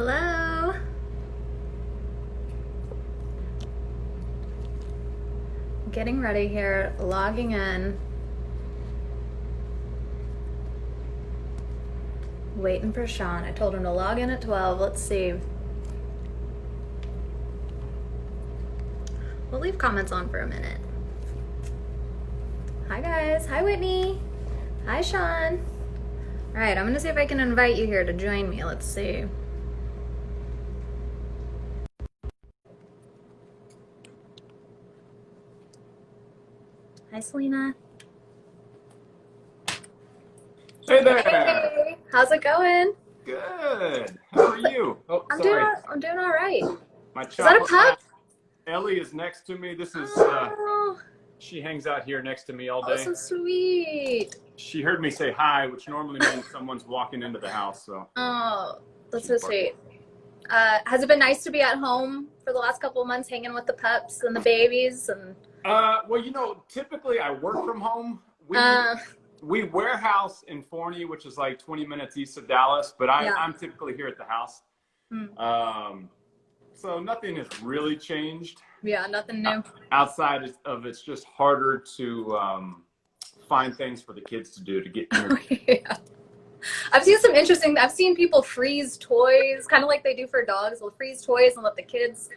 Hello. Getting ready here, logging in. Waiting for Sean. I told him to log in at 12. Let's see. We'll leave comments on for a minute. Hi guys. Hi Whitney. Hi Sean. All right, I'm gonna see if I can invite you here to join me. Let's see. Hi Selena. Hey there. Hey, how's it going? Good. How are you? Oh, I'm sorry. doing all right. My Is that a chocolate pup? Ellie is next to me. This is Oh, she hangs out here next to me all oh, day. so sweet. She heard me say hi, which normally means someone's walking into the house. So Oh, that's so she's sweet. Has it been nice to be at home for the last couple of months, hanging with the pups and the babies? And well, typically I work from home. uh, We warehouse in Forney, which is like 20 minutes east of Dallas, but I'm typically here at the house. So nothing has really changed. yeah, nothing new. Outside of it's just harder to find things for the kids to do to get entertained. Yeah. I've seen people freeze toys, kind of like they do for dogs. They'll freeze toys and let the kids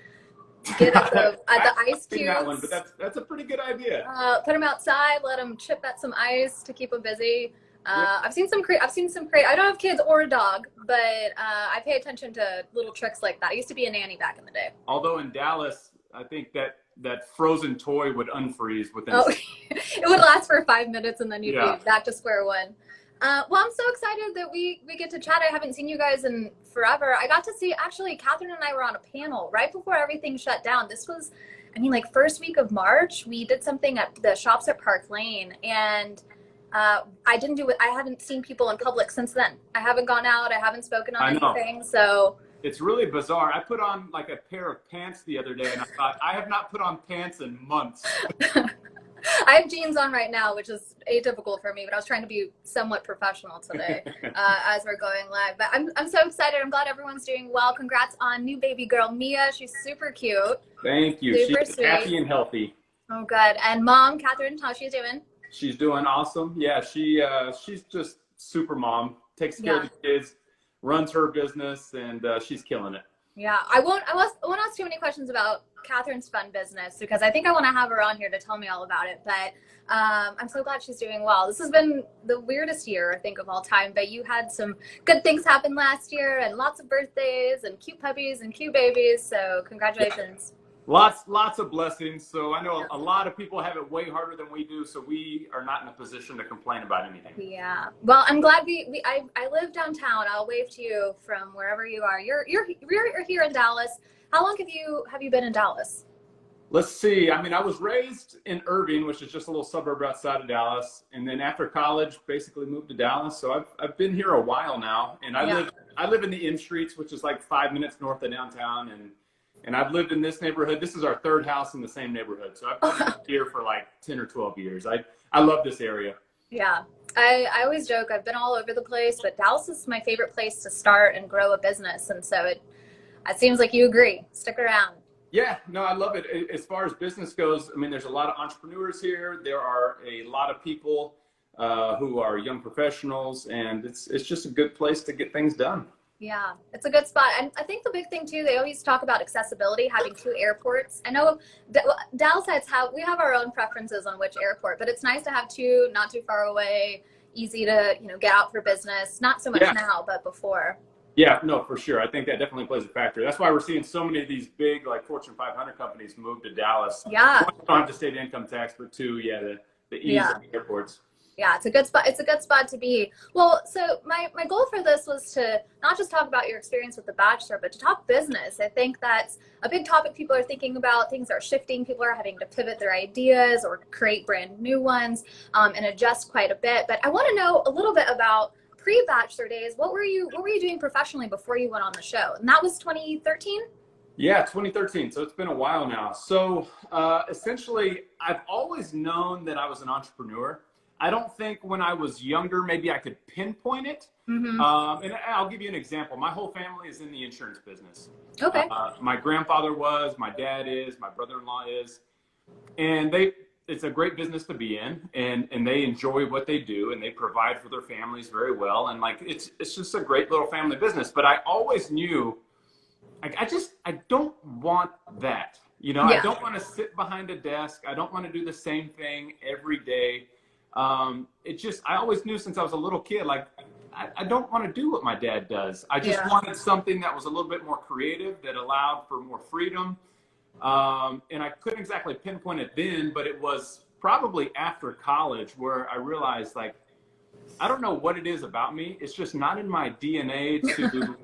get at the ice cubes. That one, but that's a pretty good idea. Put them outside, let them chip at some ice to keep them busy. Yeah. I've seen some great. I don't have kids or a dog, but I pay attention to little tricks like that. I used to be a nanny back in the day. Although in Dallas, I think that frozen toy would unfreeze within. Oh, it would last for 5 minutes and then you'd be back to square one. Well, I'm so excited that we get to chat. I haven't seen you guys in forever. I got to see, actually, Catherine and I were on a panel right before everything shut down. This was, first week of March. We did something at the shops at Park Lane, and I haven't seen people in public since then. I haven't gone out. I haven't spoken on anything. So it's really bizarre. I put on like a pair of pants the other day, and I thought, I have not put on pants in months. I have jeans on right now, which is atypical for me, but I was trying to be somewhat professional today as we're going live. But I'm so excited. I'm glad everyone's doing well. Congrats on new baby girl, Mia. She's super cute. Thank you. Super She's sweet. happy and healthy. Oh, good. And mom, Catherine, how's she doing? She's doing awesome. Yeah, she's just super mom. Takes care of the kids, runs her business, and she's killing it. Yeah, I won't ask too many questions about Catherine's fun business because I think I want to have her on here to tell me all about it. But I'm so glad she's doing well. This has been the weirdest year, I think, of all time. But you had some good things happen last year and lots of birthdays and cute puppies and cute babies. So congratulations. Yeah. Lots of blessings. So I know a lot of people have it way harder than we do. So we are not in a position to complain about anything. Yeah. Well, I'm glad I live downtown. I'll wave to you from wherever you are. You're here in Dallas. How long have you been in Dallas? Let's see. I was raised in Irving, which is just a little suburb outside of Dallas. And then after college, basically moved to Dallas. So I've been here a while now. And I live in the M Streets, which is like 5 minutes north of downtown. And I've lived in this neighborhood. This is our third house in the same neighborhood. So I've been here for like 10 or 12 years. I love this area. Yeah. I always joke I've been all over the place, but Dallas is my favorite place to start and grow a business. And so it seems like you agree. Stick around. Yeah, no, I love it. As far as business goes, there's a lot of entrepreneurs here. There are a lot of people who are young professionals, and it's just a good place to get things done. Yeah, it's a good spot. And I think the big thing too, they always talk about accessibility, having 2 airports. I know Dallas we have our own preferences on which airport, but it's nice to have 2, not too far away, easy to, get out for business. Not so much now, but before. Yeah, no, for sure. I think that definitely plays a factor. That's why we're seeing so many of these big, like Fortune 500 companies move to Dallas. Yeah. One, you don't have to state income tax, but 2, the ease of the airports. Yeah, it's a good spot. It's a good spot to be. Well, so my goal for this was to not just talk about your experience with The Bachelor, but to talk business. I think that's a big topic people are thinking about. Things are shifting. People are having to pivot their ideas or create brand new ones and adjust quite a bit. But I want to know a little bit about pre-Bachelor days. What were you doing professionally before you went on the show? And that was 2013? Yeah, 2013. So it's been a while now. So essentially, I've always known that I was an entrepreneur. I don't think when I was younger, maybe I could pinpoint it. And I'll give you an example. My whole family is in the insurance business. Okay. My grandfather was, my dad is, my brother-in-law is, and it's a great business to be in, and they enjoy what they do, and they provide for their families very well. And like, it's just a great little family business. But I always knew, like, I don't want that. You know, I don't want to sit behind a desk. I don't want to do the same thing every day. I always knew since I was a little kid, like, I don't want to do what my dad does. I just wanted something that was a little bit more creative, that allowed for more freedom. And I couldn't exactly pinpoint it then, but it was probably after college where I realized, like, I don't know what it is about me. It's just not in my DNA to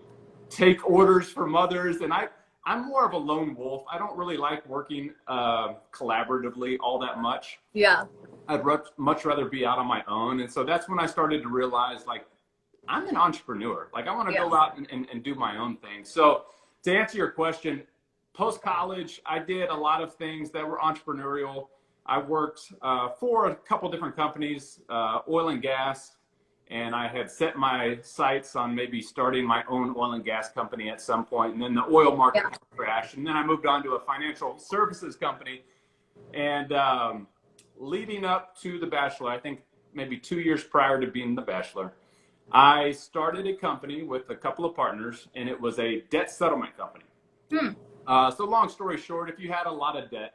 take orders from others. And I'm more of a lone wolf. I don't really like working collaboratively all that much. Yeah. I'd much rather be out on my own. And so that's when I started to realize, like, I'm an entrepreneur. Like, I want to go out and do my own thing. So to answer your question, post-college, I did a lot of things that were entrepreneurial. I worked for a couple different companies, oil and gas, and I had set my sights on maybe starting my own oil and gas company at some point. And then the oil market crashed. And then I moved on to a financial services company. And leading up to The Bachelor, I think maybe 2 years prior to being The Bachelor, I started a company with a couple of partners, and it was a debt settlement company. So long story short, if you had a lot of debt,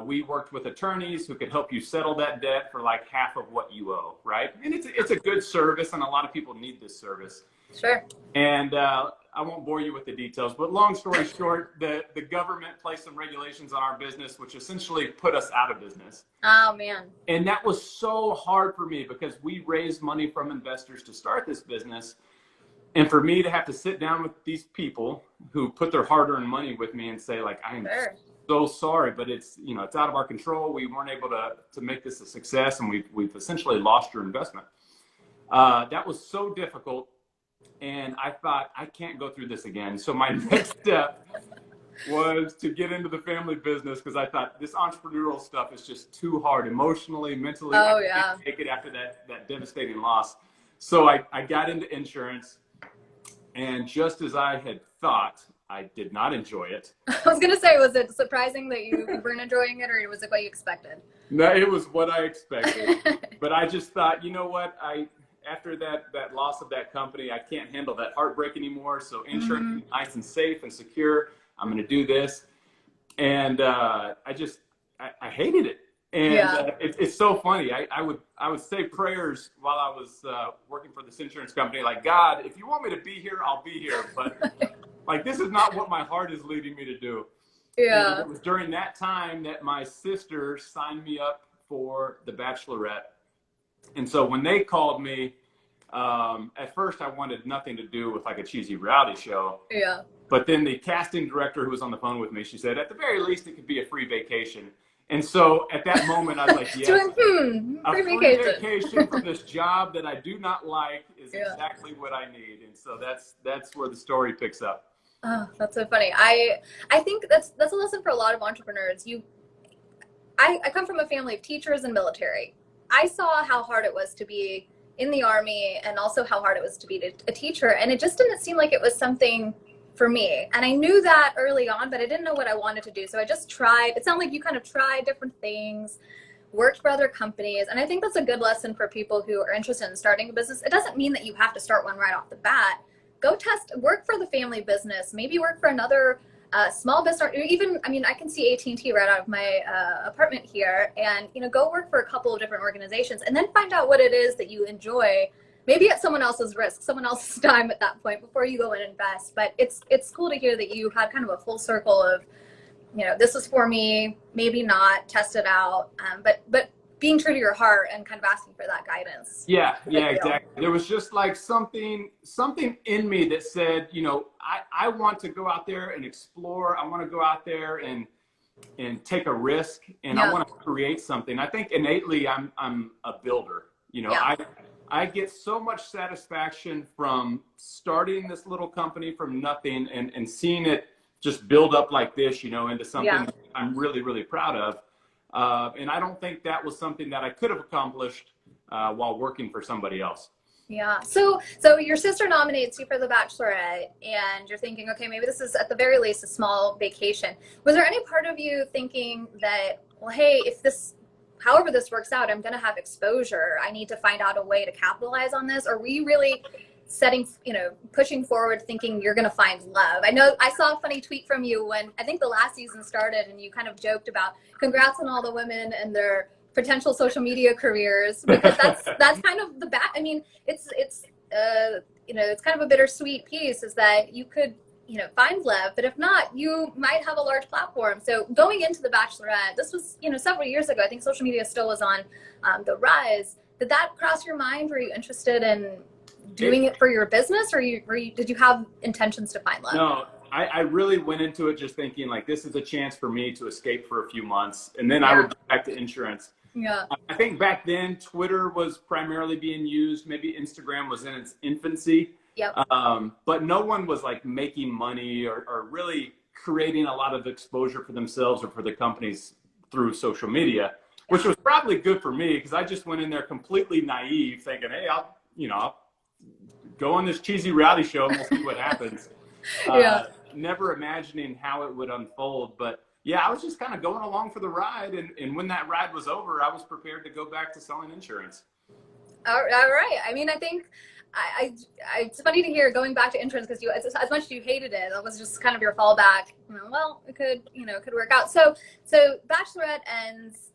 we worked with attorneys who could help you settle that debt for like half of what you owe, right? And it's a good service, and a lot of people need this service. Sure. And I won't bore you with the details, but long story short, the government placed some regulations on our business, which essentially put us out of business. Oh, man. And that was so hard for me because we raised money from investors to start this business. And for me to have to sit down with these people who put their hard-earned money with me and say, like, I'm so sorry, but it's out of our control. We weren't able to make this a success, and we've essentially lost your investment. That was so difficult. And I thought, I can't go through this again. So my next step was to get into the family business, because I thought this entrepreneurial stuff is just too hard emotionally, mentally. I can't take it after that devastating loss. So I got into insurance, and just as I had thought, I did not enjoy it. I was going to say, was it surprising that you weren't enjoying it, or was it what you expected? No, it was what I expected. But I just thought, you know what? After that loss of that company, I can't handle that heartbreak anymore. So insurance is nice and safe and secure. I'm going to do this. And I hated it. And it's so funny. I would say prayers while I was working for this insurance company, like, God, if you want me to be here, I'll be here. But like, this is not what my heart is leading me to do. Yeah. And it was during that time that my sister signed me up for The Bachelorette. And so when they called me, at first I wanted nothing to do with like a cheesy reality show. Yeah. But then the casting director who was on the phone with me, she said, at the very least, it could be a free vacation. And so at that moment, I was like, yes, a free vacation from this job that I do not like is exactly what I need. And so that's where the story picks up. Oh, that's so funny. I think that's a lesson for a lot of entrepreneurs. I come from a family of teachers and military. I saw how hard it was to be in the Army, and also how hard it was to be a teacher. And it just didn't seem like it was something for me. And I knew that early on, but I didn't know what I wanted to do. So I just tried. It sounded like you kind of tried different things, worked for other companies. And I think that's a good lesson for people who are interested in starting a business. It doesn't mean that you have to start one right off the bat. Go work for the family business, maybe work for another small business, or even, I mean, I can see AT&T right out of my apartment here, and, go work for a couple of different organizations, and then find out what it is that you enjoy, maybe at someone else's risk, someone else's time at that point, before you go and invest. But it's cool to hear that you had kind of a full circle of, this is for me, maybe not, test it out, but being true to your heart and kind of asking for that guidance. Yeah, exactly. There was just like something in me that said, I want to go out there and explore. I want to go out there and take a risk, and I want to create something. I think innately I'm a builder. I get so much satisfaction from starting this little company from nothing and seeing it just build up like this, into something I'm really, really proud of. And I don't think that was something that I could have accomplished while working for somebody else. Yeah. So your sister nominates you for the Bachelorette, and you're thinking, okay, maybe this is at the very least a small vacation. Was there any part of you thinking that, well, hey, if this, however this works out, I'm going to have exposure. I need to find out a way to capitalize on this? Or were you really pushing forward thinking you're going to find love? I know I saw a funny tweet from you when I think the last season started, and you kind of joked about congrats on all the women and their potential social media careers, because that's kind of the I mean, it's kind of a bittersweet piece, is that you could find love, but if not, you might have a large platform. So going into the Bachelorette, this was several years ago. I think social media still was on the rise. Did that cross your mind? Were you interested in doing it for your business, or did you have intentions to find love? No, I really went into it just thinking like, this is a chance for me to escape for a few months, and then I would go back to insurance. Yeah. I think back then Twitter was primarily being used. Maybe Instagram was in its infancy. Yep. But no one was like making money or really creating a lot of exposure for themselves or for the companies through social media, which was probably good for me, because I just went in there completely naive, thinking, hey, I'll go on this cheesy reality show and we'll see what happens. Never imagining how it would unfold. But yeah, I was just kind of going along for the ride. And when that ride was over, I was prepared to go back to selling insurance. All right. I mean, I think it's funny to hear going back to insurance, because as much as you hated it, it was just kind of your fallback. Well, it could work out. So Bachelorette ends.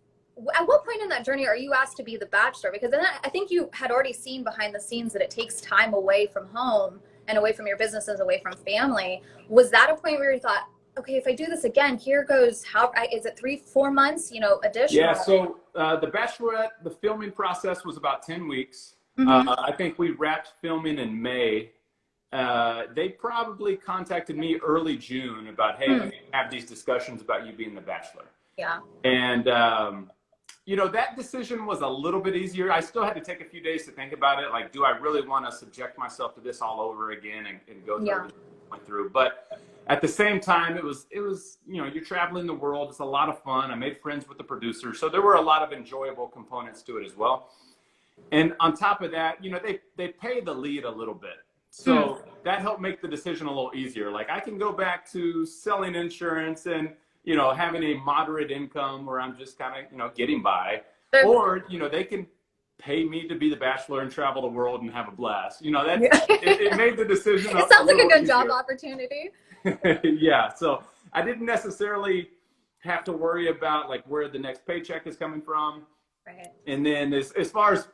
At what point in that journey are you asked to be the Bachelor? Because then I think you had already seen behind the scenes that it takes time away from home and away from your businesses, away from family. Was that a point where you thought, okay, if I do this again, here goes, is it 3-4 months, additional? Yeah, so the Bachelorette, the filming process was about 10 weeks. I think we wrapped filming in May. They probably contacted me early June about, hey, we have these discussions about you being the Bachelor. Yeah. And, that decision was a little bit easier. I still had to take a few days to think about it. Like, do I really want to subject myself to this all over again and go through everything I went through? But at the same time, it was, you're traveling the world. It's a lot of fun. I made friends with the producers. So there were a lot of enjoyable components to it as well. And on top of that, they pay the lead a little bit. So that helped make the decision a little easier. Like, I can go back to selling insurance and, having a moderate income where I'm just kind of, getting by. Or, they can pay me to be the Bachelor and travel the world and have a blast. It made the decision. It sounds like a good job opportunity. Yeah. So I didn't necessarily have to worry about like where the next paycheck is coming from. Right. And then as far as,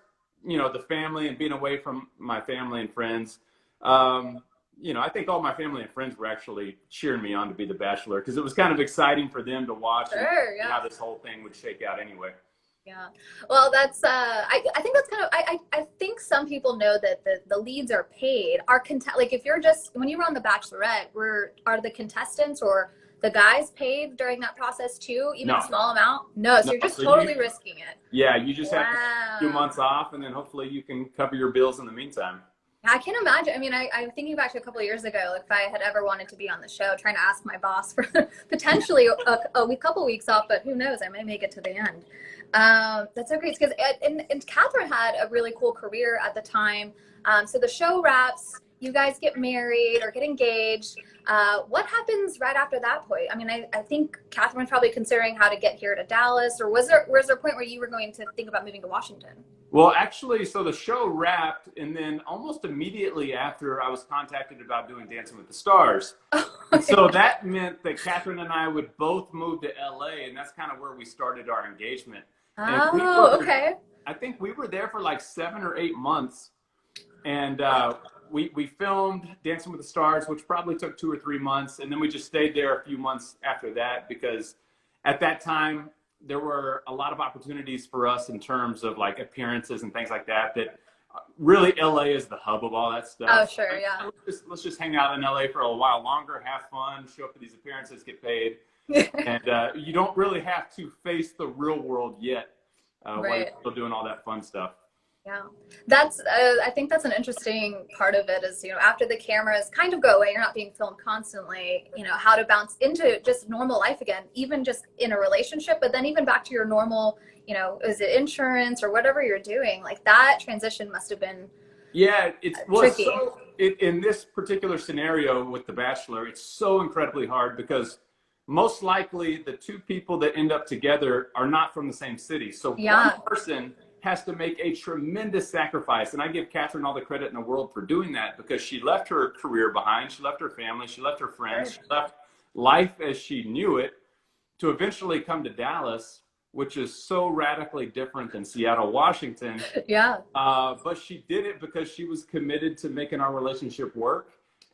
the family and being away from my family and friends, I think all my family and friends were actually cheering me on to be the Bachelor, because it was kind of exciting for them to watch how this whole thing would shake out anyway. Yeah. Well, that's, I think that's kind of, I think some people know that the leads are paid. Like, if you're when you were on the Bachelorette, are the contestants or the guys paid during that process too, even a small amount? No, so you're just totally risking it. Yeah, you just have to take a few months off, and then hopefully you can cover your bills in the meantime. I can imagine. I mean, I'm thinking back to a couple of years ago, like if I had ever wanted to be on the show, trying to ask my boss for potentially a couple weeks off, but who knows, I may make it to the end. That's so great, because and Catherine had a really cool career at the time. So the show wraps, you guys get married or get engaged. What happens right after that point? I mean, I think Catherine was probably considering how to get here to Dallas, or was there a point where you were going to think about moving to Washington? Well, actually, so the show wrapped, and then almost immediately after, I was contacted about doing Dancing with the Stars. Okay. So that meant that Catherine and I would both move to LA, and that's kind of where we started our engagement. Okay. I think we were there for like 7 or 8 months, and we filmed Dancing with the Stars, which probably took 2 or 3 months, and then we just stayed there a few months after that, because at that time there were a lot of opportunities for us in terms of like appearances and things like that. That really LA is the hub of all that stuff. Oh, sure, yeah. Let's just hang out in LA for a while longer, have fun, show up for these appearances, get paid, and you don't really have to face the real world yet while you're still doing all that fun stuff. Yeah, that's I think that's an interesting part of it is, you know, after the cameras kind of go away, you're not being filmed constantly, you know, how to bounce into just normal life again, even just in a relationship, but then even back to your normal, you know, is it insurance or whatever you're doing, like that transition must have been tricky. In this particular scenario with The Bachelor, it's so incredibly hard because most likely the two people that end up together are not from the same city. So Yeah, one person has to make a tremendous sacrifice. And I give Catherine all the credit in the world for doing that because she left her career behind. She left her family. She left her friends. She left life as she knew it to eventually come to Dallas, which is so radically different than Seattle, Washington. yeah. But she did it because she was committed to making our relationship work.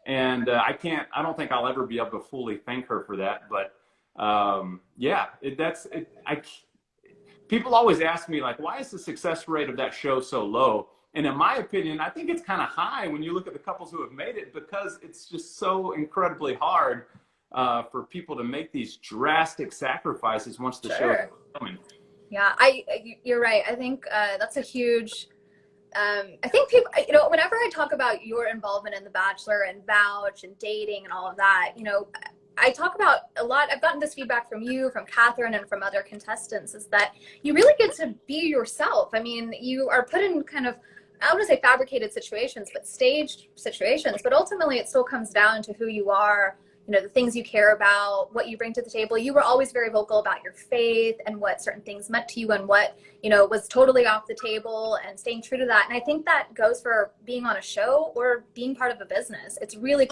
And I don't think I'll ever be able to fully thank her for that. But yeah, people always ask me, like, why is the success rate of that show so low? And in my opinion, I think it's kind of high when you look at the couples who have made it, because it's just so incredibly hard for people to make these drastic sacrifices once the show is coming. Yeah, you're right. I think that's a huge. I think people, you know, whenever I talk about your involvement in The Bachelor and Vouch and dating and all of that, you know, I talk about a lot. I've gotten this feedback from you, from Catherine, and from other contestants, is that you really get to be yourself. I mean, you are put in kind of, I don't want to say fabricated situations, but staged situations. But ultimately, it still comes down to who you are, you know, the things you care about, what you bring to the table. You were always very vocal about your faith and what certain things meant to you and what, you know, was totally off the table, and staying true to that. And I think that goes for being on a show or being part of a business. It's really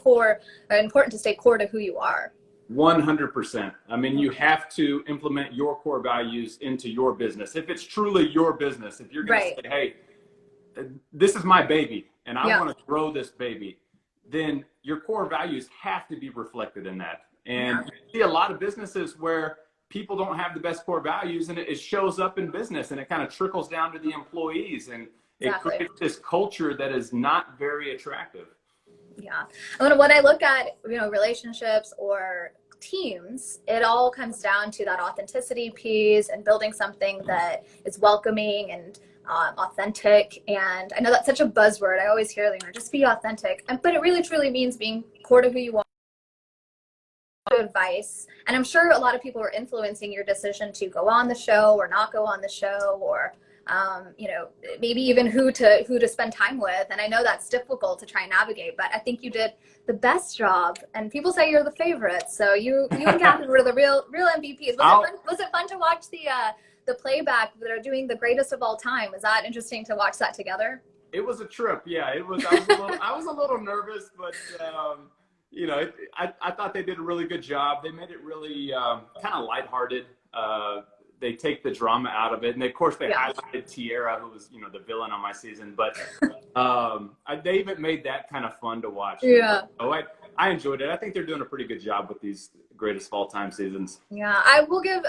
important to stay core to who you are. 100%. I mean, you have to implement your core values into your business. If it's truly your business, if you're going to say, hey, this is my baby and I want to grow this baby, then your core values have to be reflected in that. And you see a lot of businesses where people don't have the best core values, and it shows up in business, and it kind of trickles down to the employees, and it creates this culture that is not very attractive. Yeah. And when I look at, you know, relationships or teams, it all comes down to that authenticity piece and building something that is welcoming and authentic. And I know that's such a buzzword. I always hear, you know, just be authentic. But it really truly means being core to who you are. Advice, and I'm sure a lot of people are influencing your decision to go on the show or not go on the show, or you know, maybe even who to spend time with. And I know that's difficult to try and navigate, but I think you did the best job. And people say you're the favorite, so you and Catherine were the real MVPs. Was it fun to watch the playback that are doing the greatest of all time? Was that interesting to watch that together? It was a trip. Yeah, it was. I was a little nervous, but you know, I thought they did a really good job. They made it really kind of lighthearted. They take the drama out of it, and of course they highlighted Tierra, who was, you know, the villain on my season. But they even made that kind of fun to watch. Yeah. So I enjoyed it. I think they're doing a pretty good job with these greatest of all time seasons. Yeah, I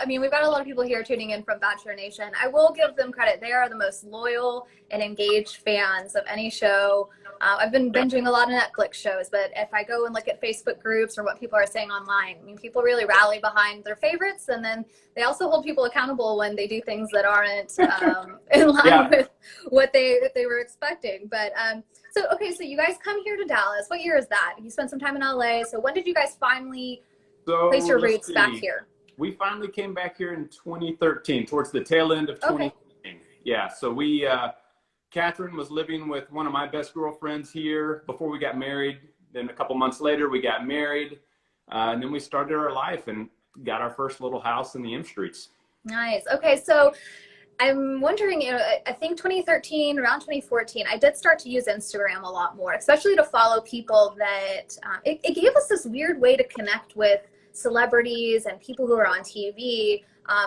mean, we've got a lot of people here tuning in from Bachelor Nation. I will give them credit. They are the most loyal and engaged fans of any show. I've been binging a lot of Netflix shows, but if I go and look at Facebook groups or what people are saying online, I mean, people really rally behind their favorites, and then they also hold people accountable when they do things that aren't in line with what they were expecting. But so so you guys come here to Dallas. What year is that? You spent some time in LA. So when did you guys finally place your roots back here? We finally came back here in 2013, towards the tail end of 2013. Yeah, so we Catherine was living with one of my best girlfriends here before we got married. Then a couple months later, we got married. And then we started our life and got our first little house in the M Streets. Nice. Okay, so I'm wondering, you know, I think 2013, around 2014, I did start to use Instagram a lot more, especially to follow people that, it gave us this weird way to connect with celebrities and people who are on TV.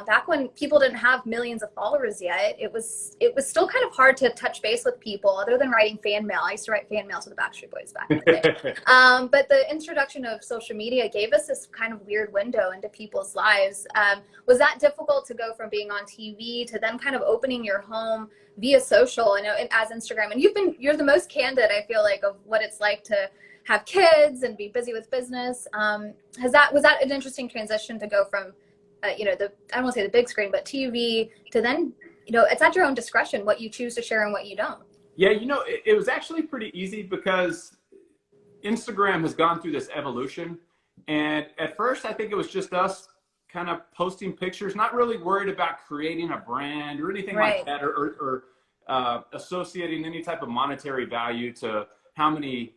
Back when people didn't have millions of followers yet, it was still kind of hard to touch base with people other than writing fan mail. I used to write fan mail to the Backstreet Boys back in the day. But the introduction of social media gave us this kind of weird window into people's lives. Was that difficult to go from being on TV to then kind of opening your home via social, you know, as Instagram? And you're the most candid, I feel like, of what it's like to have kids and be busy with business. Was that an interesting transition to go from, you know, I don't want to say the big screen, but TV, to then it's at your own discretion what you choose to share and what you don't. Yeah, it was actually pretty easy because Instagram has gone through this evolution. And at first, I think it was just us kind of posting pictures, not really worried about creating a brand or anything like that, or associating any type of monetary value to how many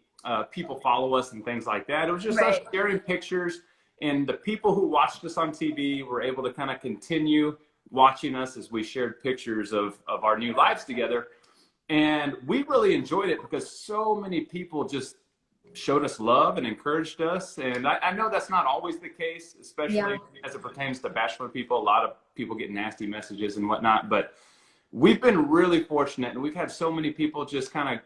people follow us and things like that. It was just us sharing pictures, and the people who watched us on TV were able to kind of continue watching us as we shared pictures of our new lives together. And we really enjoyed it because so many people just showed us love and encouraged us. And I know that's not always the case, especially as it pertains to Bachelor people. A lot of people get nasty messages and whatnot, but we've been really fortunate, and we've had so many people just kind of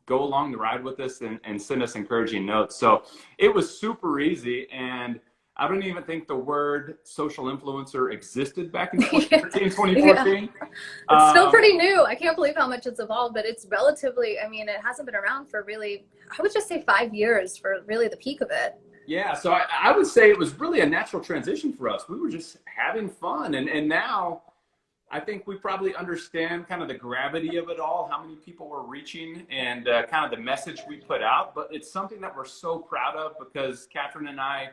go along the ride with us and send us encouraging notes. So it was super easy. And I don't even think the word social influencer existed back in 2013, 2014. It's still pretty new. I can't believe how much it's evolved, but it's relatively, it hasn't been around for really, I would just say 5 years for really the peak of it. Yeah, so I would say it was really a natural transition for us. We were just having fun. And now I think we probably understand kind of the gravity of it all, how many people we're reaching, and kind of the message we put out. But it's something that we're so proud of because Catherine and I,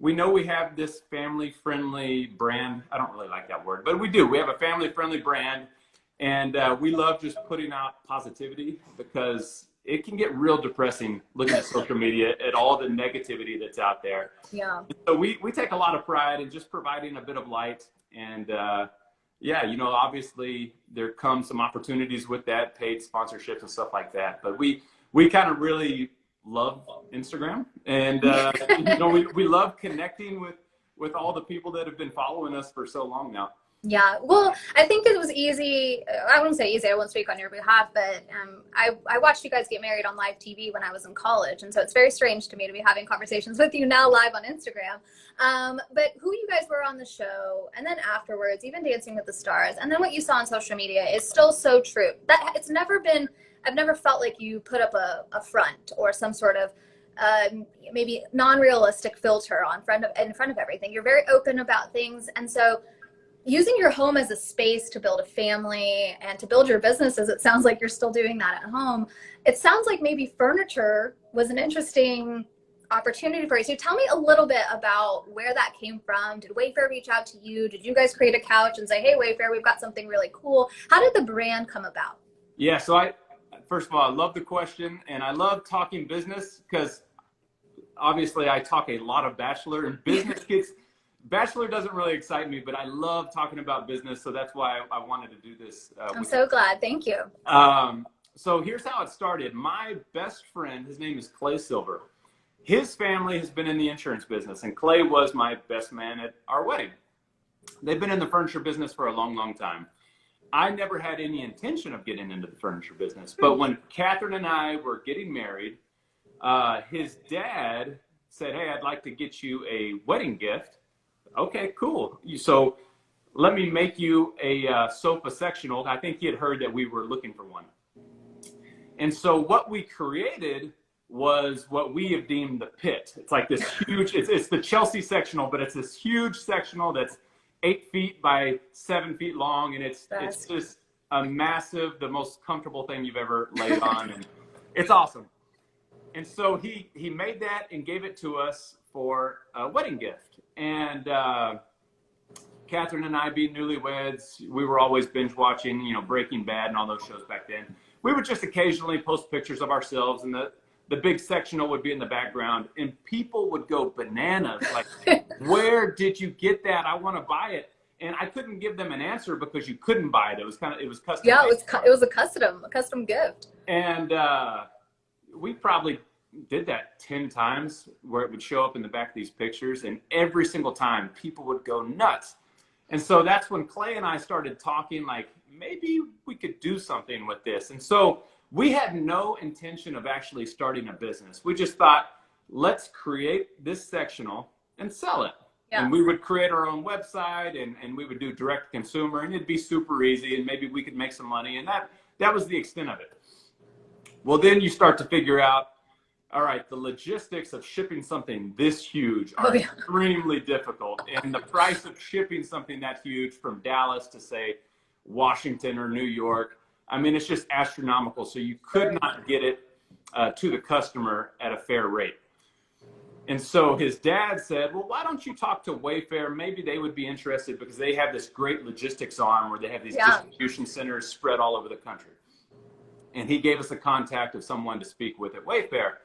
we know we have this family-friendly brand. I don't really like that word, but we do. We have a family-friendly brand, and we love just putting out positivity because it can get real depressing looking at social media at all the negativity that's out there. Yeah. So we take a lot of pride in just providing a bit of light. And obviously there come some opportunities with that, paid sponsorships and stuff like that. But we kind of really love Instagram, and we love connecting with all the people that have been following us for so long now. Yeah, well, I think it was easy. I wouldn't say easy, I won't speak on your behalf, but I watched you guys get married on live TV when I was in college, and so it's very strange to me to be having conversations with you now live on Instagram. But who you guys were on the show, and then afterwards, even Dancing with the Stars, and then what you saw on social media is still so true. That it's never been, I've never felt like you put up a front or some sort of maybe non-realistic filter in front of everything. You're very open about things, and so using your home as a space to build a family and to build your businesses, it sounds like you're still doing that at home. It sounds like maybe furniture was an interesting opportunity for you. So tell me a little bit about where that came from. Did Wayfair reach out to you? Did you guys create a couch and say, hey, Wayfair, we've got something really cool? How did the brand come about? Yeah, so first of all, I love the question, and I love talking business because obviously I talk a lot of Bachelor, and business Bachelor doesn't really excite me, but I love talking about business, so that's why I wanted to do this. I'm so glad. Thank you. So here's how it started. My best friend, his name is Clay Silver. His family has been in the insurance business, and Clay was my best man at our wedding. They've been in the furniture business for a long, long time. I never had any intention of getting into the furniture business, but when Catherine and I were getting married, his dad said, hey, I'd like to get you a wedding gift. Okay, cool. So let me make you a sofa sectional. I think he had heard that we were looking for one. And so what we created was what we have deemed the pit. It's like this huge, it's the Chelsea sectional, but it's this huge sectional that's 8 feet by 7 feet long. And it's just a massive, the most comfortable thing you've ever laid on. And it's awesome. And so he made that and gave it to us for a wedding gift. And Catherine and I, being newlyweds, we were always binge watching, Breaking Bad and all those shows back then. We would just occasionally post pictures of ourselves, and the big sectional would be in the background, and people would go bananas. Like, where did you get that? I want to buy it. And I couldn't give them an answer because you couldn't buy it. It was custom. Yeah, it was a custom gift. And we probably did that 10 times where it would show up in the back of these pictures, and every single time people would go nuts. And so that's when Clay and I started talking, like, maybe we could do something with this. And so we had no intention of actually starting a business. We just thought, let's create this sectional and sell it. Yeah. And we would create our own website, and we would do direct to consumer, and it'd be super easy, and maybe we could make some money. And that was the extent of it. Well, then you start to figure out, all right, the logistics of shipping something this huge are extremely difficult. And the price of shipping something that huge from Dallas to, say, Washington or New York. I mean, it's just astronomical. So you could not get it to the customer at a fair rate. And so his dad said, well, why don't you talk to Wayfair? Maybe they would be interested because they have this great logistics arm where they have these distribution centers spread all over the country. And he gave us a contact of someone to speak with at Wayfair.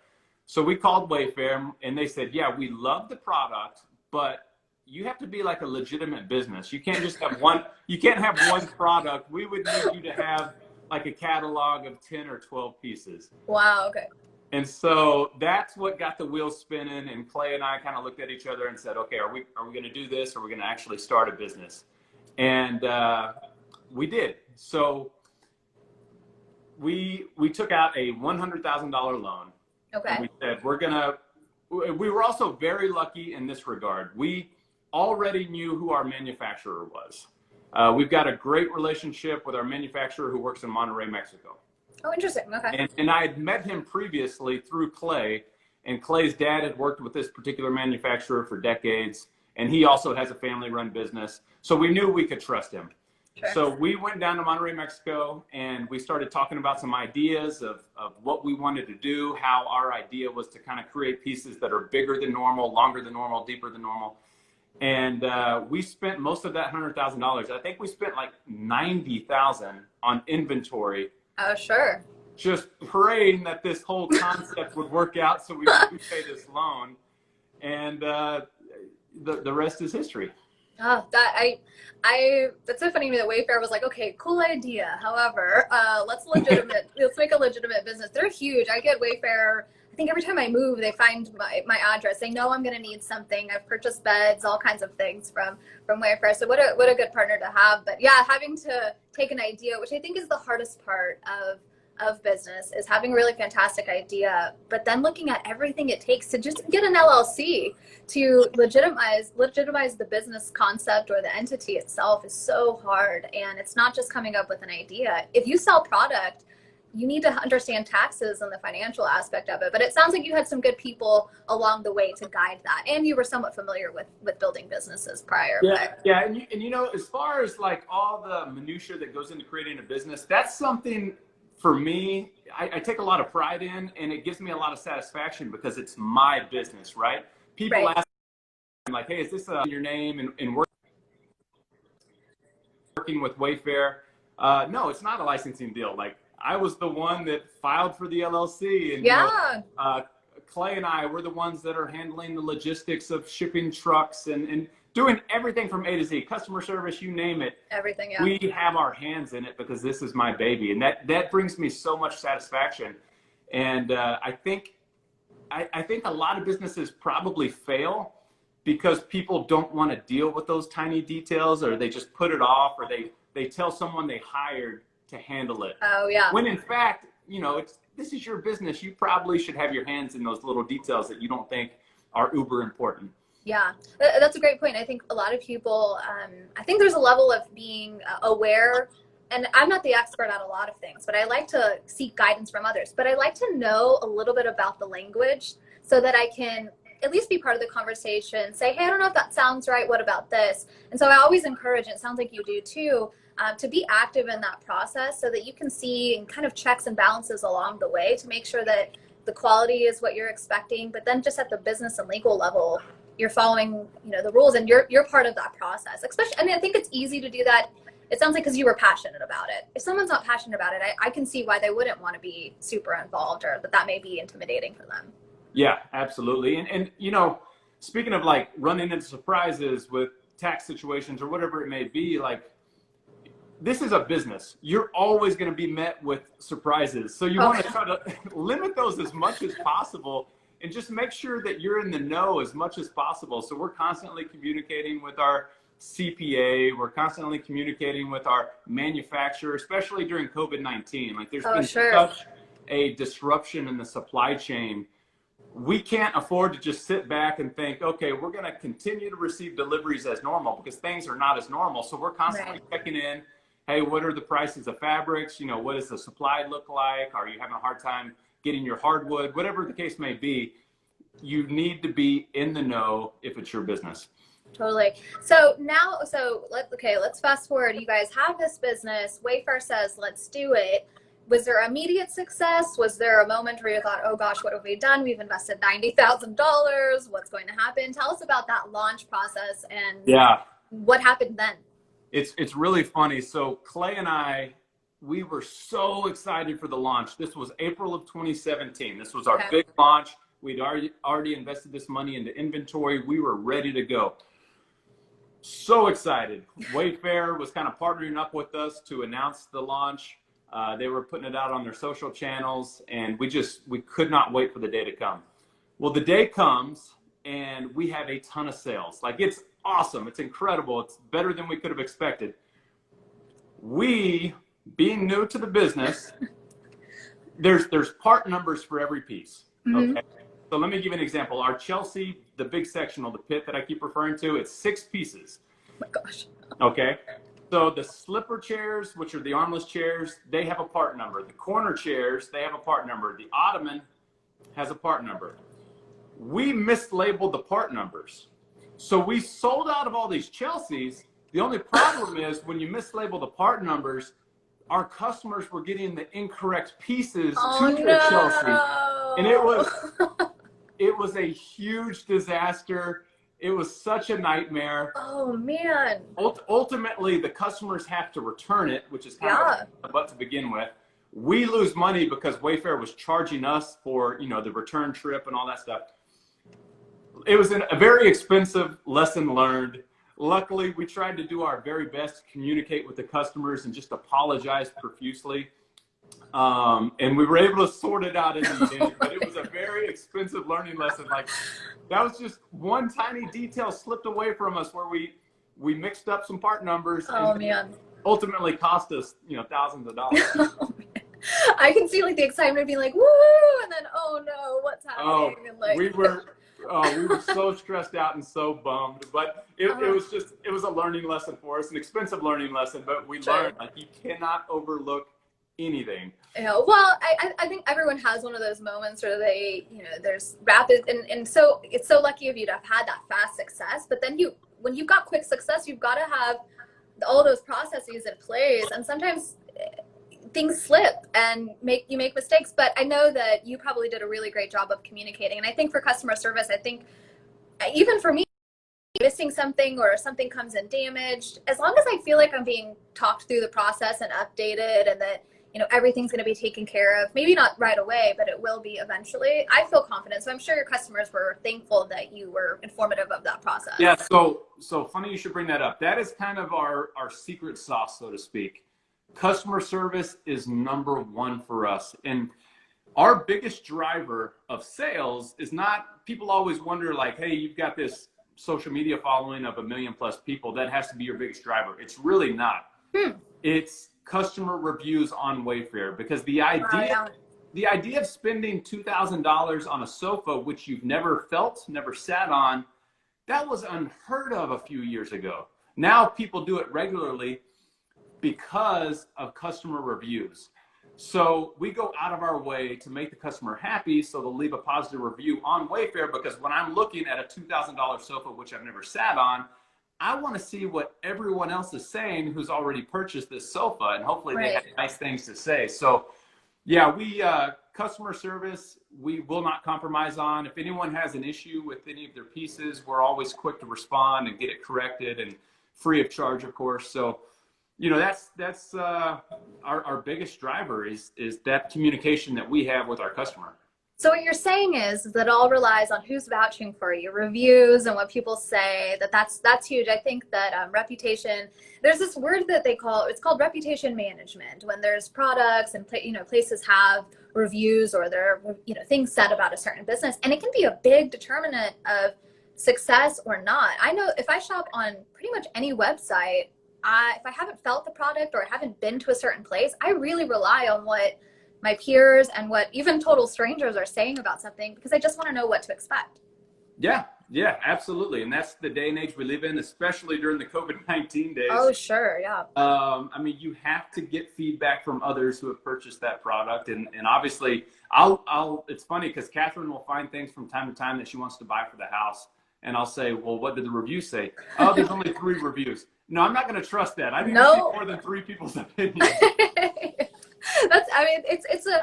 So we called Wayfair and they said, yeah, we love the product, but you have to be like a legitimate business. You can't just have one, you can't have one product. We would need you to have like a catalog of 10 or 12 pieces. Wow, okay. And so that's what got the wheels spinning. And Clay and I kind of looked at each other and said, okay, are we going to do this, or are we going to actually start a business? And we did. So we took out a $100,000 loan. Okay. And we said, we were also very lucky in this regard. We already knew who our manufacturer was. We've got a great relationship with our manufacturer who works in Monterrey, Mexico. Oh, interesting. Okay. And I had met him previously through Clay, and Clay's dad had worked with this particular manufacturer for decades, and he also has a family-run business. So we knew we could trust him. Sure. So we went down to Monterrey, Mexico, and we started talking about some ideas of what we wanted to do, how our idea was to kind of create pieces that are bigger than normal, longer than normal, deeper than normal. And we spent most of that $100,000. I think we spent like $90,000 on inventory. Oh, sure. Just praying that this whole concept would work out so we could pay this loan. And the rest is history. Oh, that's so funny to me that Wayfair was like, okay, cool idea. However, let's make a legitimate business. They're huge. I get Wayfair. I think every time I move, they find my address. They know I'm going to need something. I've purchased beds, all kinds of things from Wayfair. So what a good partner to have. But yeah, having to take an idea, which I think is the hardest part of business, is having a really fantastic idea, but then looking at everything it takes to just get an LLC to legitimize the business concept or the entity itself is so hard. And it's not just coming up with an idea. If you sell product, you need to understand taxes and the financial aspect of it. But it sounds like you had some good people along the way to guide that, and you were somewhat familiar with building businesses prior. Yeah. And you know, as far as like all the minutia that goes into creating a business, that's something for me, I take a lot of pride in, and it gives me a lot of satisfaction because it's my business, right? People ask me like, hey, is this your name and working with Wayfair? No, it's not a licensing deal. Like, I was the one that filed for the LLC, and you know, Clay and I were the ones that are handling the logistics of shipping trucks and doing everything from A to Z, customer service, you name it. Everything, yeah. We have our hands in it because this is my baby, and that brings me so much satisfaction. And I think a lot of businesses probably fail because people don't want to deal with those tiny details, or they just put it off, or they tell someone they hired to handle it. Oh, yeah. When in fact, you know, this is your business. You probably should have your hands in those little details that you don't think are uber important. Yeah, that's a great point. I think a lot of people, I think there's a level of being aware, and I'm not the expert on a lot of things, but I like to seek guidance from others. But I like to know a little bit about the language so that I can at least be part of the conversation, say, hey, I don't know if that sounds right. What about this? And so I always encourage, and it sounds like you do too, to be active in that process so that you can see and kind of checks and balances along the way to make sure that the quality is what you're expecting, but then just at the business and legal level, you're following, you know, the rules, and you're part of that process. Especially, I mean, I think it's easy to do that. It sounds like because you were passionate about it. If someone's not passionate about it, I can see why they wouldn't want to be super involved, or that may be intimidating for them. Yeah, absolutely. And you know, speaking of like running into surprises with tax situations or whatever it may be, like, this is a business. You're always going to be met with surprises. So you want to try to limit those as much as possible, and just make sure that you're in the know as much as possible. So we're constantly communicating with our CPA. We're constantly communicating with our manufacturer, especially during COVID-19. Like, there's been such a disruption in the supply chain. We can't afford to just sit back and think, okay, we're going to continue to receive deliveries as normal, because things are not as normal. So we're constantly checking in. Hey, what are the prices of fabrics? You know, what does the supply look like? Are you having a hard time getting your hardwood? Whatever the case may be, you need to be in the know if it's your business. Totally. So now, let's fast forward. You guys have this business. Wayfair says, let's do it. Was there immediate success? Was there a moment where you thought, oh gosh, what have we done? We've invested $90,000. What's going to happen? Tell us about that launch process and what happened then. It's really funny. So Clay and I, we were so excited for the launch. This was April of 2017. This was our big launch. We'd already invested this money into inventory. We were ready to go. So excited. Wayfair was kind of partnering up with us to announce the launch. They were putting it out on their social channels, and we could not wait for the day to come. Well, the day comes, and we have a ton of sales. Like, it's awesome. It's incredible. It's better than we could have expected. We, being new to the business, there's part numbers for every piece. Okay. So let me give you an example. Our Chelsea, the big sectional, the pit that I keep referring to, it's 6 pieces. Oh my gosh. Okay. So the slipper chairs, which are the armless chairs, they have a part number. The corner chairs, they have a part number. The ottoman has a part number. We mislabeled the part numbers. So we sold out of all these Chelseas. The only problem is when you mislabel the part numbers, our customers were getting the incorrect pieces to their Chelsea. And it was a huge disaster. It was such a nightmare. Oh man. Ultimately, the customers have to return it, which is kind of a butt to begin with. We lose money because Wayfair was charging us for, the return trip and all that stuff. It was a very expensive lesson learned. Luckily, we tried to do our very best to communicate with the customers and just apologize profusely. And we were able to sort it out in the end, but it was a very expensive learning lesson. Like, that was just one tiny detail slipped away from us where we mixed up some part numbers and ultimately cost us, thousands of dollars. I can see like the excitement being like, woo, and then, oh no, what's happening? And like, we were so stressed out and so bummed, but it was a learning lesson for us, an expensive learning lesson, but we learned, like, you cannot overlook anything. Yeah, well, I think everyone has one of those moments where they, there's rapid, and so it's so lucky of you to have had that fast success, but then when you've got quick success, you've got to have all those processes in place, and sometimes things slip and you make mistakes, but I know that you probably did a really great job of communicating. And I think for customer service, I think even for me, missing something or something comes in damaged, as long as I feel like I'm being talked through the process and updated and that, everything's going to be taken care of, maybe not right away, but it will be eventually, I feel confident. So I'm sure your customers were thankful that you were informative of that process. Yeah. So funny you should bring that up. That is kind of our secret sauce, so to speak. Customer service is #1 for us. And our biggest driver of sales is not, people always wonder like, hey, you've got this social media following of 1 million+ people. That has to be your biggest driver. It's really not. It's customer reviews on Wayfair, because the idea of spending $2,000 on a sofa, which you've never felt, never sat on, that was unheard of a few years ago. Now people do it regularly because of customer reviews. So we go out of our way to make the customer happy, so they'll leave a positive review on Wayfair, because when I'm looking at a $2,000 sofa, which I've never sat on, I want to see what everyone else is saying who's already purchased this sofa, and hopefully they have nice things to say. So yeah, we customer service, we will not compromise on. If anyone has an issue with any of their pieces, we're always quick to respond and get it corrected, and free of charge, of course. So that's our biggest driver is that communication that we have with our customer. So what you're saying is that it all relies on who's vouching for you, reviews and what people say. That's huge. I think that reputation. There's this word that it's called reputation management. When there's products and places have reviews or there are things said about a certain business, and it can be a big determinant of success or not. I know if I shop on pretty much any website, if I haven't felt the product or I haven't been to a certain place, I really rely on what my peers and what even total strangers are saying about something, because I just want to know what to expect. Yeah, absolutely. And that's the day and age we live in, especially during the COVID-19 days. Oh, sure. Yeah. I mean, you have to get feedback from others who have purchased that product. And obviously it's funny because Catherine will find things from time to time that she wants to buy for the house. and I'll say, well, what did the review say? Oh, there's only 3 reviews. No, I'm not going to trust that. I need to see more than 3 people's opinions.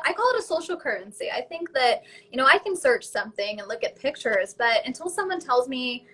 I call it a social currency. I think that, I can search something and look at pictures, but until someone tells me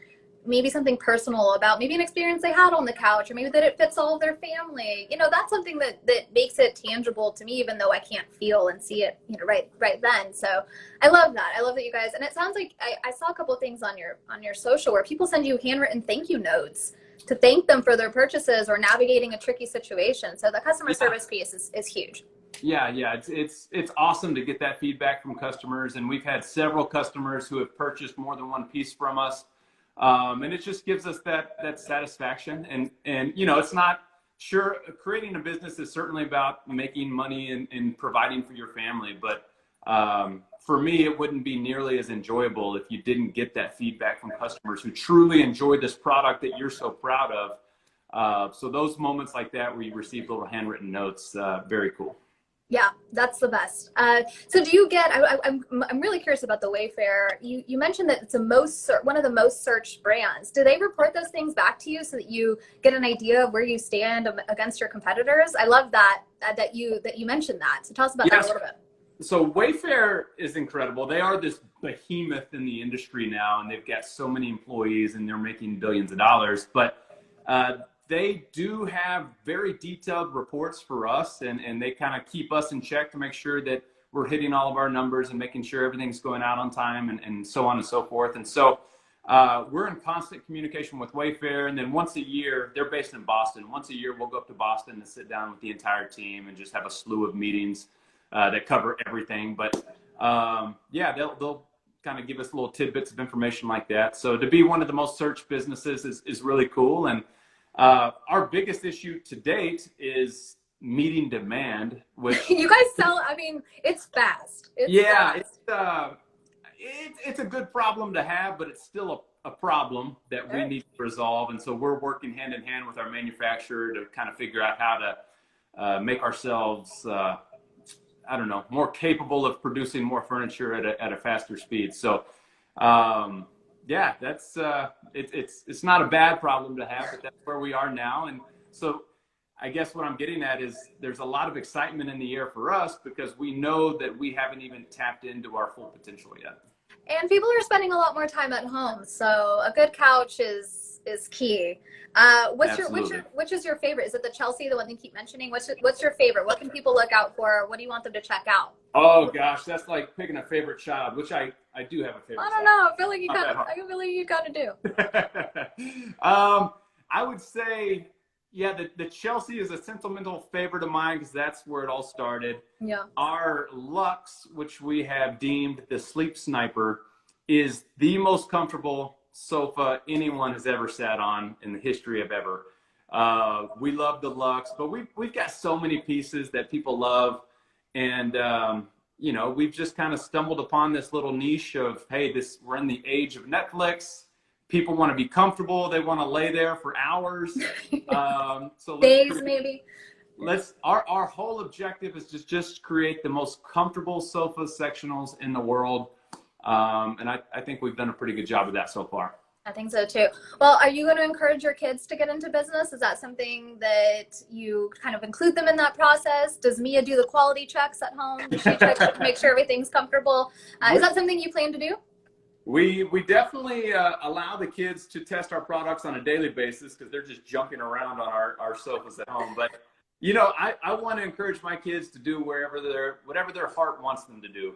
maybe something personal about maybe an experience they had on the couch, or maybe that it fits all of their family, that's something that makes it tangible to me, even though I can't feel and see it, right then. So I love that. I love that you guys, and it sounds like I saw a couple of things on your social where people send you handwritten thank you notes to thank them for their purchases or navigating a tricky situation. So the customer service piece is huge. Yeah. It's awesome to get that feedback from customers. And we've had several customers who have purchased more than one piece from us. And it just gives us that satisfaction. And it's not sure, creating a business is certainly about making money and providing for your family. But for me, it wouldn't be nearly as enjoyable if you didn't get that feedback from customers who truly enjoyed this product that you're so proud of. So those moments like that where you receive little handwritten notes, very cool. Yeah, that's the best. So do you get, I'm really curious about the Wayfair. You mentioned that it's one of the most searched brands. Do they report those things back to you so that you get an idea of where you stand against your competitors? I love that you mentioned that. So tell us about that a little bit. So Wayfair is incredible. They are this behemoth in the industry now, and they've got so many employees and they're making billions of dollars. But they do have very detailed reports for us, and they kind of keep us in check to make sure that we're hitting all of our numbers and making sure everything's going out on time and so on and so forth. And so we're in constant communication with Wayfair. And then once a year, they're based in Boston. Once a year, we'll go up to Boston and sit down with the entire team and just have a slew of meetings that cover everything. But they'll kind of give us little tidbits of information like that. So to be one of the most searched businesses is really cool. And our biggest issue to date is meeting demand, which you guys sell. I mean, it's fast. It's a good problem to have, but it's still a problem that we need to resolve. And so we're working hand in hand with our manufacturer to kind of figure out how to make ourselves, more capable of producing more furniture at a faster speed. So, that's it's not a bad problem to have, but that's where we are now. And so I guess what I'm getting at is there's a lot of excitement in the air for us because we know that we haven't even tapped into our full potential yet. And people are spending a lot more time at home, so a good couch is key. Which is your favorite? Is it the Chelsea, the one they keep mentioning? What's your favorite? What can people look out for? What do you want them to check out? Oh gosh, that's like picking a favorite child, which I do have a favorite. I don't know. I feel like you kind of do. I would say, the Chelsea is a sentimental favorite of mine because that's where it all started. Yeah. Our Luxe, which we have deemed the Sleep Sniper, is the most comfortable sofa anyone has ever sat on in the history of ever. We love the Luxe, but we've got so many pieces that people love. And, we've just kind of stumbled upon this little niche of, hey, we're in the age of Netflix. People want to be comfortable. They want to lay there for hours. So days, maybe. Our whole objective is to just create the most comfortable sofa sectionals in the world. And I think we've done a pretty good job of that so far. I think so too. Well, are you going to encourage your kids to get into business? Is that something that you kind of include them in that process? Does Mia do the quality checks at home? Does she check to make sure everything's comfortable? Is that something you plan to do? We definitely allow the kids to test our products on a daily basis because they're just jumping around on our sofas at home. But, I want to encourage my kids to do whatever their heart wants them to do.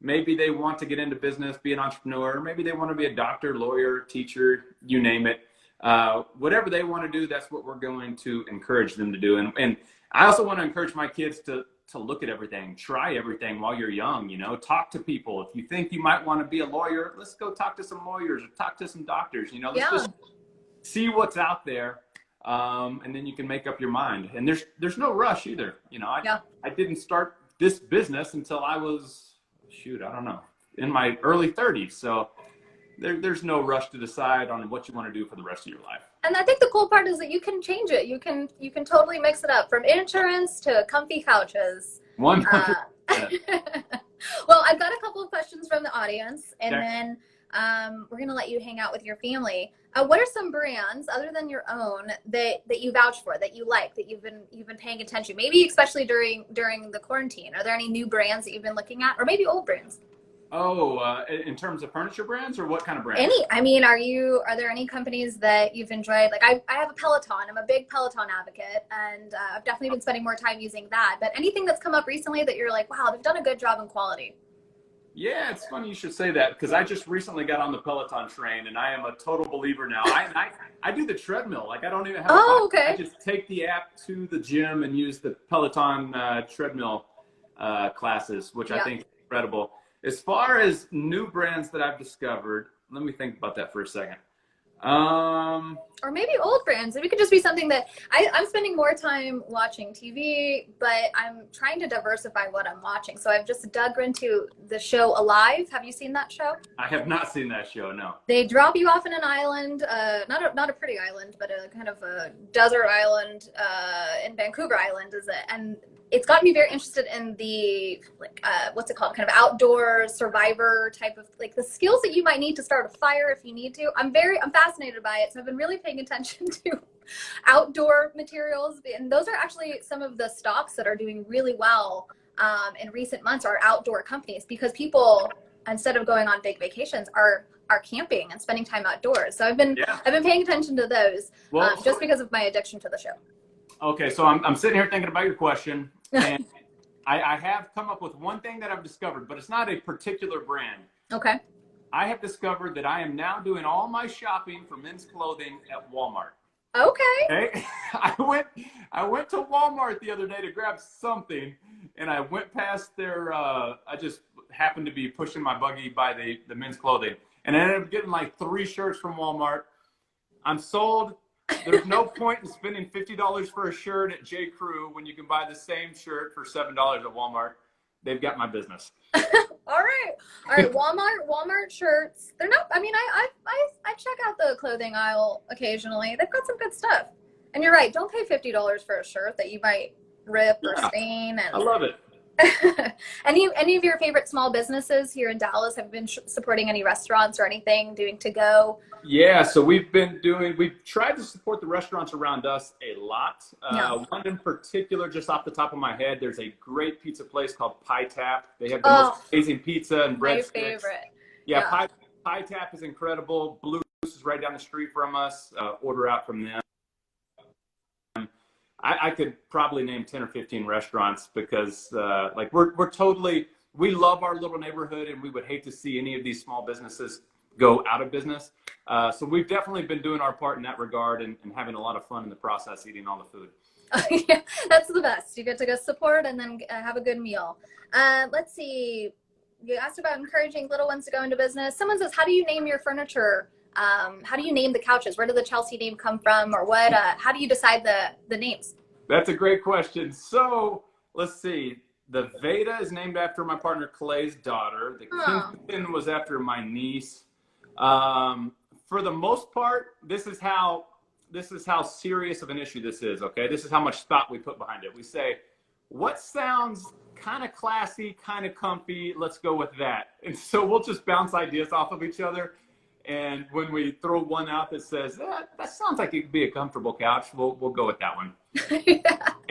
Maybe they want to get into business, be an entrepreneur. Maybe they want to be a doctor, lawyer, teacher, you name it. Whatever they want to do, that's what we're going to encourage them to do. And I also want to encourage my kids to look at everything, try everything while you're young, talk to people. If you think you might want to be a lawyer, let's go talk to some lawyers or talk to some doctors, let's just see what's out there. And then you can make up your mind. And there's no rush either. I didn't start this business until I was, in my early 30s. So there's no rush to decide on what you want to do for the rest of your life. And I think the cool part is that you can change it. You can totally mix it up, from insurance to comfy couches. 100%. Well, I've got a couple of questions from the audience, and then we're going to let you hang out with your family. What are some brands other than your own that you vouch for, that you like, that you've been paying attention, maybe especially during the quarantine? Are there any new brands that you've been looking at, or maybe old brands? Oh, in terms of furniture brands, or what kind of brands? Any, I mean, are there any companies that you've enjoyed? Like I have a Peloton. I'm a big Peloton advocate, and I've definitely been spending more time using that. But anything that's come up recently that you're like, wow, they've done a good job in quality? Yeah, it's funny you should say that, because I just recently got on the Peloton train, and I am a total believer now. I do the treadmill. Like, I don't even have a bike. Okay. I just take the app to the gym and use the Peloton treadmill classes, which I think is incredible. As far as new brands that I've discovered, let me think about that for a second. Or maybe old brands. It could just be something that I'm spending more time watching TV, but I'm trying to diversify what I'm watching. So I've just dug into the show Alive. Have you seen that show? I have not seen that show, no. They drop you off in an island, not a pretty island, but a kind of a desert island in Vancouver Island, is it? And it's gotten me very interested in the what's it called, kind of outdoor survivor type of, like, the skills that you might need to start a fire if you need to. I'm fascinated by it, so I've been really paying attention to outdoor materials, and those are actually some of the stocks that are doing really well in recent months, are outdoor companies, because people, instead of going on big vacations, are camping and spending time outdoors. So I've been paying attention to those, just because of my addiction to the show. Okay, so I'm sitting here thinking about your question, and I have come up with one thing that I've discovered, but it's not a particular brand. Okay. I have discovered that I am now doing all my shopping for men's clothing at Walmart. Okay. I went to Walmart the other day to grab something, and I went past their, I just happened to be pushing my buggy by the men's clothing, and I ended up getting like 3 shirts from Walmart. I'm sold. There's no point in spending $50 for a shirt at J. Crew when you can buy the same shirt for $7 at Walmart. They've got my business. All right. Walmart shirts. They're not, I mean, I check out the clothing aisle occasionally. They've got some good stuff. And you're right. Don't pay $50 for a shirt that you might rip or stain. And I love it. Any of your favorite small businesses here in Dallas have been supporting any restaurants or anything, doing to go? Yeah, so we've tried to support the restaurants around us a lot. One in particular, just off the top of my head, there's a great pizza place called Pie Tap. They have the most amazing pizza and breadsticks. My favorite. Yeah. Pie Tap is incredible. Blues is right down the street from us. Order out from them. I could probably name 10 or 15 restaurants, because like we love our little neighborhood, and we would hate to see any of these small businesses go out of business. So we've definitely been doing our part in that regard, and having a lot of fun in the process, eating all the food. Yeah, that's the best. You get to go support and then have a good meal. Let's see. You asked about encouraging little ones to go into business. Someone says, how do you name your furniture? How do you name the couches? Where did the Chelsea name come from, or what? How do you decide the names? That's a great question. So let's see. The Veda is named after my partner Clay's daughter. The Kingston was after my niece. For the most part, this is how serious of an issue this is. Okay, this is how much thought we put behind it. We say, what sounds kind of classy, kind of comfy? Let's go with that. And so we'll just bounce ideas off of each other. And when we throw one out that says, that sounds like it could be a comfortable couch, we'll go with that one. Yeah.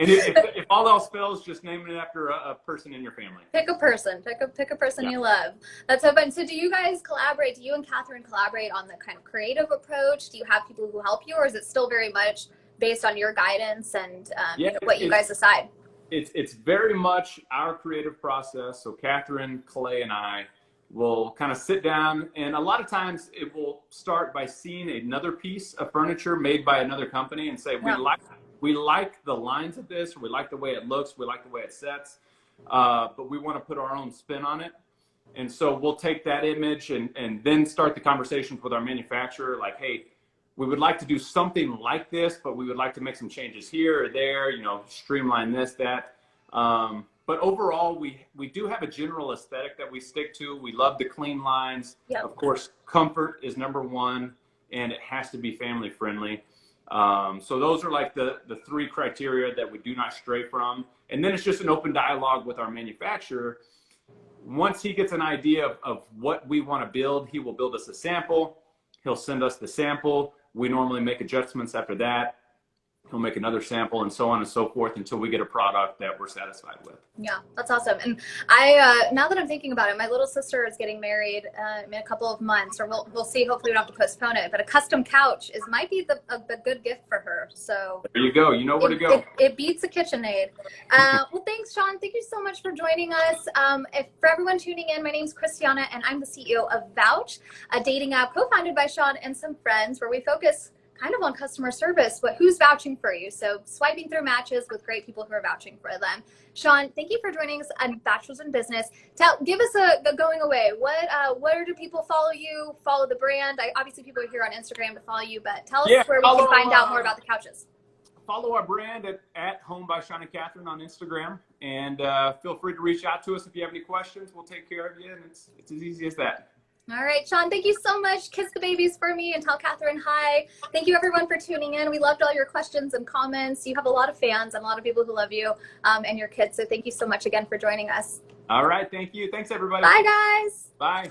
And if all else fails, just name it after a person in your family. Pick a person. Pick a person you love. That's so fun. So do you guys collaborate? Do you and Catherine collaborate on the kind of creative approach? Do you have people who help you, or is it still very much based on your guidance and what you guys decide? It's very much our creative process. So Catherine, Clay, and I will kind of sit down, and a lot of times it will start by seeing another piece of furniture made by another company and say, we like the lines of this, we like the way it looks, we like the way it sets, but we want to put our own spin on it. And so we'll take that image and then start the conversations with our manufacturer, like, hey, we would like to do something like this, but we would like to make some changes here or there, streamline this, that. But overall, we do have a general aesthetic that we stick to. We love the clean lines. Yep. Of course, comfort is number one, and it has to be family friendly. So those are like the 3 criteria that we do not stray from. And then it's just an open dialogue with our manufacturer. once he gets an idea of what we want to build, he will build us a sample. He'll send us the sample. We normally make adjustments after that. He'll make another sample and so on and so forth until we get a product that we're satisfied with. Yeah, that's awesome. And I, now that I'm thinking about it, my little sister is getting married in a couple of months, or we'll see. Hopefully we don't have to postpone it, but a custom couch might be the good gift for her. So there you go. You know where to go. It beats a KitchenAid. Well, thanks, Sean. Thank you so much for joining us. For everyone tuning in, my name's Christiana, and I'm the CEO of Vouch, a dating app co-founded by Sean and some friends, where we focus kind of on customer service, but who's vouching for you? So swiping through matches with great people who are vouching for them. Sean, thank you for joining us on Bachelors in Business. Give us a going away. Where do people follow you? Follow the brand? Obviously people are here on Instagram to follow you, but tell us where we can find out more about the couches. Follow our brand at Home by Sean and Catherine on Instagram, and feel free to reach out to us if you have any questions. We'll take care of you, and it's as easy as that. All right, Sean, thank you so much. Kiss the babies for me and tell Catherine hi. Thank you, everyone, for tuning in. We loved all your questions and comments. You have a lot of fans and a lot of people who love you and your kids. So thank you so much again for joining us. All right. Thank you. Thanks, everybody. Bye, guys. Bye.